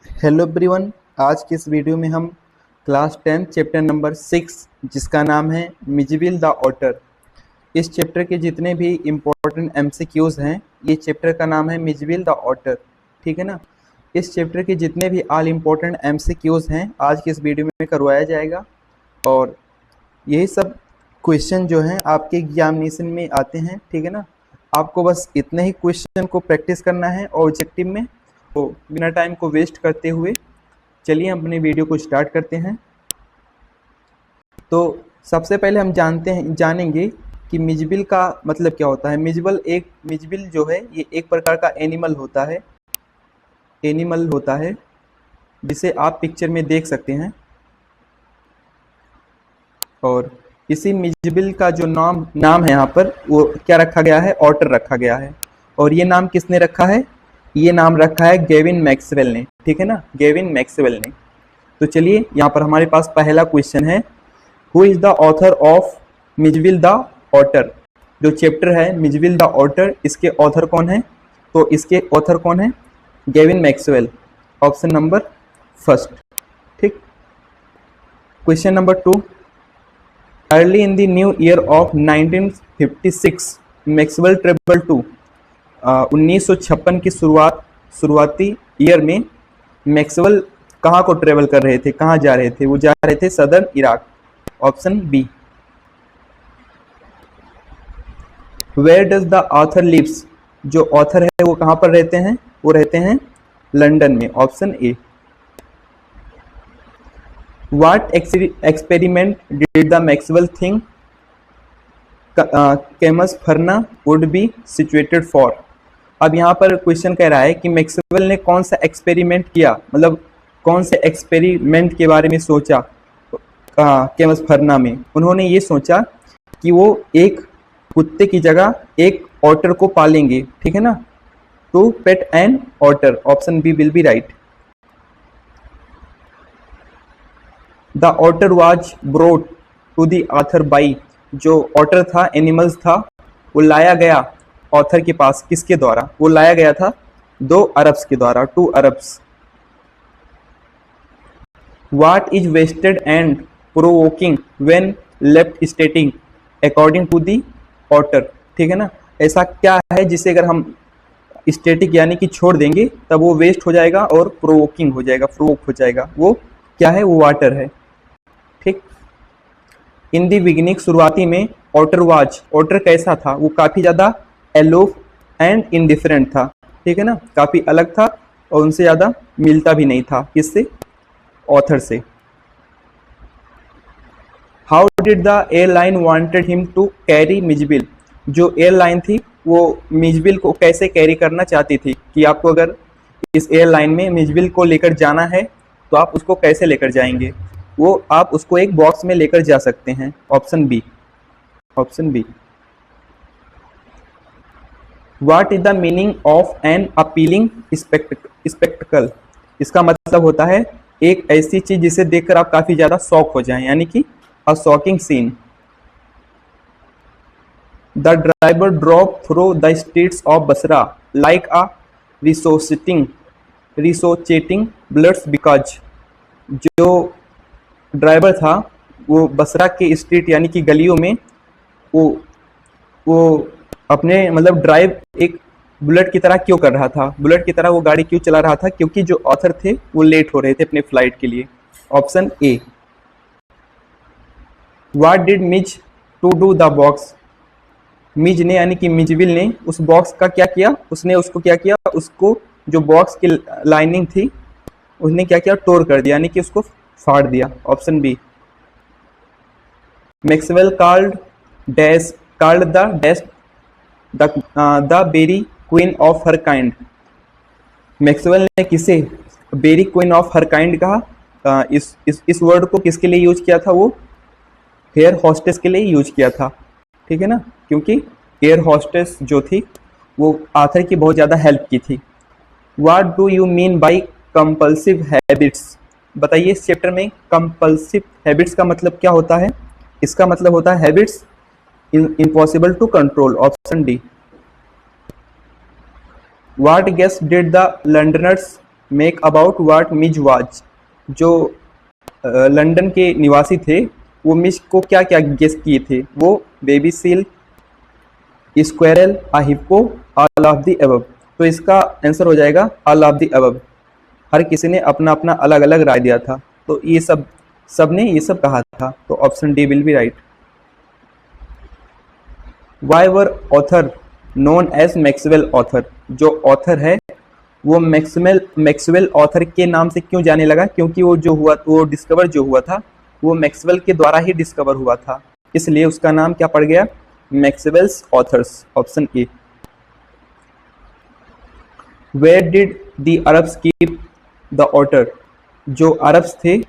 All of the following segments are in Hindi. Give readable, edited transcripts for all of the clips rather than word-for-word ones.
Hello everyone. आज के इस वीडियो में हम क्लास 10 चैप्टर नंबर 6 जिसका नाम है मिजविल द ऑटर। इस चैप्टर के जितने भी इम्पोर्टेंट एमसीक्यूज हैं, ये चैप्टर का नाम है मिजविल द ऑटर। ठीक है ना। इस चैप्टर के जितने भी ऑल इम्पोर्टेंट एमसीक्यूज हैं आज के इस वीडियो में करवाया जाएगा, और यही सब क्वेश्चन जो हैं आपके एग्जामिनेशन में आते हैं। ठीक है ना। आपको बस इतने ही क्वेश्चन को प्रैक्टिस करना है ऑब्जेक्टिव में। तो बिना टाइम को वेस्ट करते हुए चलिए हम अपने वीडियो को स्टार्ट करते हैं। तो सबसे पहले हम जानेंगे कि मिजविल का मतलब क्या होता है। मिजविल जो है ये एक प्रकार का एनिमल होता है जिसे आप पिक्चर में देख सकते हैं। और इसी मिजविल का जो नाम है यहाँ पर वो क्या रखा गया है, ऑटर रखा गया है। और ये नाम किसने रखा है? ये नाम रखा है गेविन मैक्सवेल ने। ठीक है ना, गेविन मैक्सवेल ने। तो चलिए यहाँ पर हमारे पास पहला क्वेश्चन है, who is the author of Mijbil the otter. जो चैप्टर है मिजविल द ऑटर, इसके ऑथर कौन है? तो इसके ऑथर कौन है? Gavin Maxwell. Option number first. ठीक। Question number 2, early in the new year of 1956 Maxwell travel to. 1956 की शुरुआती ईयर में मैक्सवेल कहाँ को ट्रेवल कर रहे थे, कहाँ जा रहे थे? वो जा रहे थे southern Iraq. Option B. Where does the author lives. जो ऑथर है वो कहाँ पर रहते हैं? वो रहते हैं लंदन में। Option A. What experiment did the Maxwell think Camusfearna would be situated for. अब यहाँ पर क्वेश्चन कह रहा है कि मैक्सवेल ने कौन सा एक्सपेरिमेंट किया, मतलब कौन से एक्सपेरिमेंट के बारे में सोचा केमस फर्ना में। उन्होंने ये सोचा कि वो एक कुत्ते की जगह एक ऑटर को पालेंगे। ठीक है ना। To pet an otter. Option B will be right. The otter was brought to the author by. जो ऑटर था, एनिमल्स था, वो लाया गया ऑथर के पास किसके द्वारा? वो लाया गया था 2 अरब्स के द्वारा, 2 Arabs. What is wasted and provoking when left stating according to the otter. ठीक है ना। ऐसा क्या है जिसे अगर हम स्टेटिक यानी कि छोड़ देंगे तब वो वेस्ट हो जाएगा और प्रोवोकिंग हो जाएगा, प्रोवोक हो जाएगा। वो क्या है? वो वाटर है। ठीक। इन दी बिगिनिंग, शुरुआती में, ऑटर कैसा था? वो काफ़ी ज़्यादा एलोफ एंड इनडिफरेंट था। ठीक है ना। काफ़ी अलग था और उनसे ज़्यादा मिलता भी नहीं था। किससे? ऑथर से। How did the airline wanted him to carry Mijbil. जो एयरलाइन थी वो मिजविल को कैसे कैरी करना चाहती थी कि आपको अगर इस एयरलाइन में मिजविल को लेकर जाना है तो आप उसको कैसे लेकर जाएंगे? वो आप उसको एक बॉक्स में लेकर जा सकते हैं। Option B. Option B. What is the meaning of an appealing spectacle. इसका मतलब होता है एक ऐसी चीज जिसे देखकर आप काफी ज्यादा शॉक हो जाएं, यानी कि a shocking scene. The driver drop through the streets of Basra like a ricocheting bloods because. जो ड्राइवर था वो बसरा के स्ट्रीट यानी कि गलियों में वो अपने मतलब ड्राइव एक बुलेट की तरह क्यों कर रहा था? बुलेट की तरह वो गाड़ी क्यों चला रहा था? क्योंकि जो ऑथर थे वो लेट हो रहे थे अपने फ्लाइट के लिए। Option A. What did Mij to do the box. Mij ने यानी कि मिजविल ने उस बॉक्स का क्या किया? उसने उसको क्या किया? उसको जो बॉक्स की लाइनिंग थी उसने क्या किया? तोड़ कर दिया, यानी कि उसको फाड़ दिया। Option B. Maxwell called the very queen of her kind. Maxwell ने किसे very queen of her kind कहा? इस वर्ड को किसके लिए यूज किया था? वो एयर हॉस्टेस के लिए यूज किया था। ठीक है ना। क्योंकि एयर हॉस्टेस जो थी वो आथर की बहुत ज़्यादा हेल्प की थी। What do you mean by compulsive habits. बताइए इस चैप्टर में कंपल्सिव हैबिट्स का मतलब क्या होता है? इसका मतलब होता है habits impossible to control. Option D. What guess did the Londoners make about what Mij was, जो लंदन के निवासी थे वो मिज को क्या क्या गेस किए थे, वो baby seal, squirrel, a hippo, all of the above. तो इसका आंसर हो जाएगा ऑल ऑफ द अबव। हर किसी ने अपना अपना अलग अलग राय दिया था, तो ये सबने ये सब कहा था, तो option D will be right. Why were author known as Maxwell author, जो ऑथर है वो मैक्सवेल ऑथर के नाम से क्यों जाने लगा, क्योंकि वो डिस्कवर जो हुआ था वो मैक्सवेल के द्वारा ही डिस्कवर हुआ था, इसलिए उसका नाम क्या पड़ गया, Maxwell's authors, option A. Where did the Arabs keep the otter, जो अरब्स थे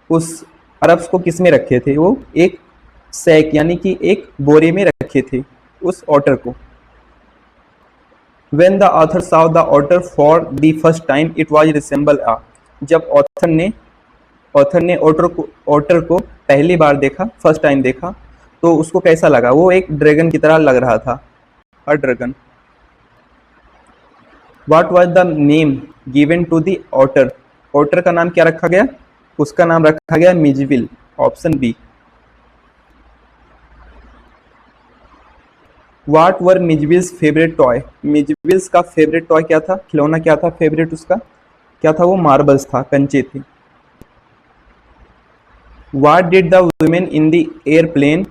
उस अरब्स को किस में रखे थे, वो एक सैक यानी कि एक बोरे में रखे थे उस ऑटर को। When the author saw the otter for the first time, it was resemble a, जब ऑथर ने ऑटर को पहली बार देखा, फर्स्ट टाइम देखा, तो उसको कैसा लगा, वो एक ड्रैगन की तरह लग रहा था, a dragon. What was the name given to the otter, otter का नाम क्या रखा गया, उसका नाम रखा गया Mijbil, option B. What were Mijbil's favourite toy, Mijbil's का फेवरेट टॉय क्या था, खिलौना क्या था, फेवरेट उसका क्या था, वो मार्बल्स था, कंचे थे। What did the women in the airplane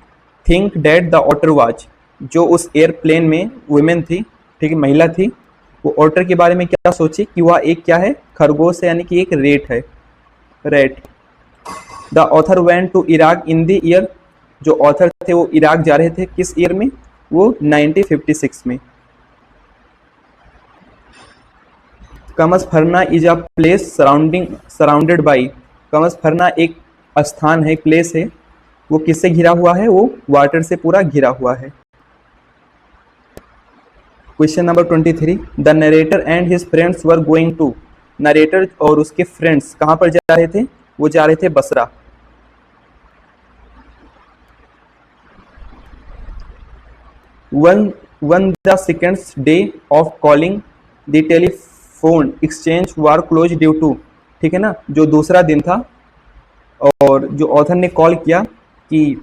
think that the otter was, जो उस एयरप्लेन में वुमेन थी, ठीक है, महिला थी, वो ऑटर के बारे में क्या सोची कि वह एक क्या है, खरगोश है, यानी कि एक रेट है, rat. The author went to Iraq in the year, जो ऑथर थे वो इराक जा रहे थे, किस ईयर में, वो 1956 में। Camusfearna is a place surrounded by, Camusfearna एक स्थान है, प्लेस है, वो किससे घिरा हुआ है, वो वाटर से पूरा घिरा हुआ है। Question number 23, the narrator and his friends were going to, narrator और उसके फ्रेंड्स कहाँ पर जा रहे थे, वो जा रहे थे Basra. On the second's day of calling the telephone exchange were close due to, ठीक है ना, जो दूसरा दिन था और जो ऑथर ने कॉल किया कि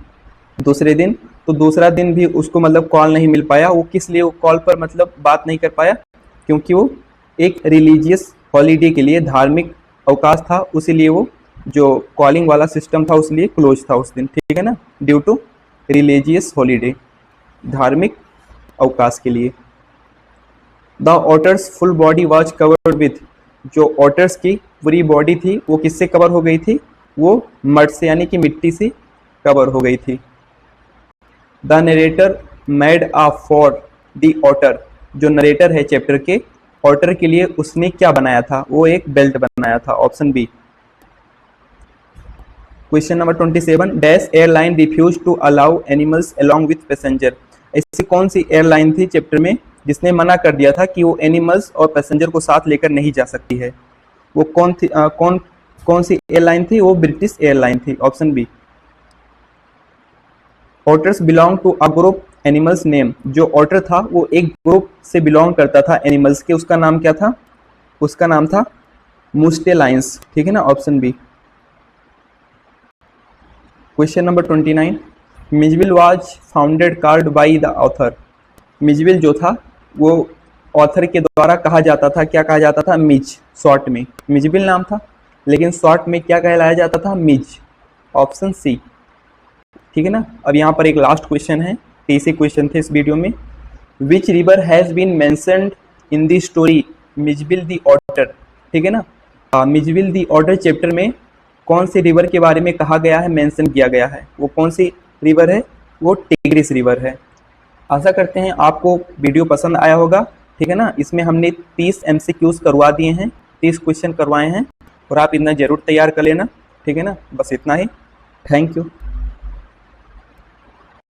दूसरे दिन, तो दूसरा दिन भी उसको मतलब कॉल नहीं मिल पाया, वो किस लिए, वो कॉल पर मतलब बात नहीं कर पाया, क्योंकि वो एक रिलीजियस हॉलीडे के लिए, धार्मिक अवकाश था, उसीलिए वो जो कॉलिंग वाला सिस्टम था उसलिए क्लोज था उस दिन, ठीक है ना, ड्यू टू रिलीजियस हॉलीडे, धार्मिक अवकाश के लिए। The otters full body was covered with, जो ऑटर्स की पूरी बॉडी थी वो किससे कवर हो गई थी, वो मड से यानी कि मिट्टी से कवर हो गई थी। The narrator made a for the otter, जो नरेटर है चैप्टर के, ऑटर के लिए उसने क्या बनाया था, वो एक बेल्ट बनाया था, option B. Question number 27, dash airline refuse to allow animals along with passenger, ऐसी कौन सी एयरलाइन थी चैप्टर में जिसने मना कर दिया था कि वो एनिमल्स और पैसेंजर को साथ लेकर नहीं जा सकती है, वो कौन थी, कौन सी एयरलाइन थी, वो ब्रिटिश एयरलाइन थी, option B. Otters belong to a group animals name, जो ऑटर था वो एक ग्रुप से बिलोंग करता था एनिमल्स के, उसका नाम क्या था, उसका नाम था मुस्टेलाइंस, ठीक है ना, option B. Question number 29, Mijbil was founded card by the author, Mijbil जो था वो ऑथर के द्वारा कहा जाता था, क्या कहा जाता था, मिज, शॉर्ट में मिजविल नाम था, लेकिन शॉर्ट में क्या कहलाया जाता था, मिज, ऑप्शन सी, ठीक है ना। अब यहाँ पर एक लास्ट क्वेश्चन है, 30 क्वेश्चन थे इस वीडियो में। Which river has been mentioned in the story Mijbil the otter, ठीक है ना, मिजविल दी ऑटर चैप्टर में कौन सी रिवर के बारे में कहा गया है, मेंशन किया गया है, वो कौन सी रिवर है, वो टिग्रिस रिवर है। आशा करते हैं आपको वीडियो पसंद आया होगा, ठीक है ना। इसमें हमने 30 MCQs करवा दिए हैं, 30 क्वेश्चन करवाए हैं, और आप इतना जरूर तैयार कर लेना, ठीक है ना। बस इतना ही, थैंक यू।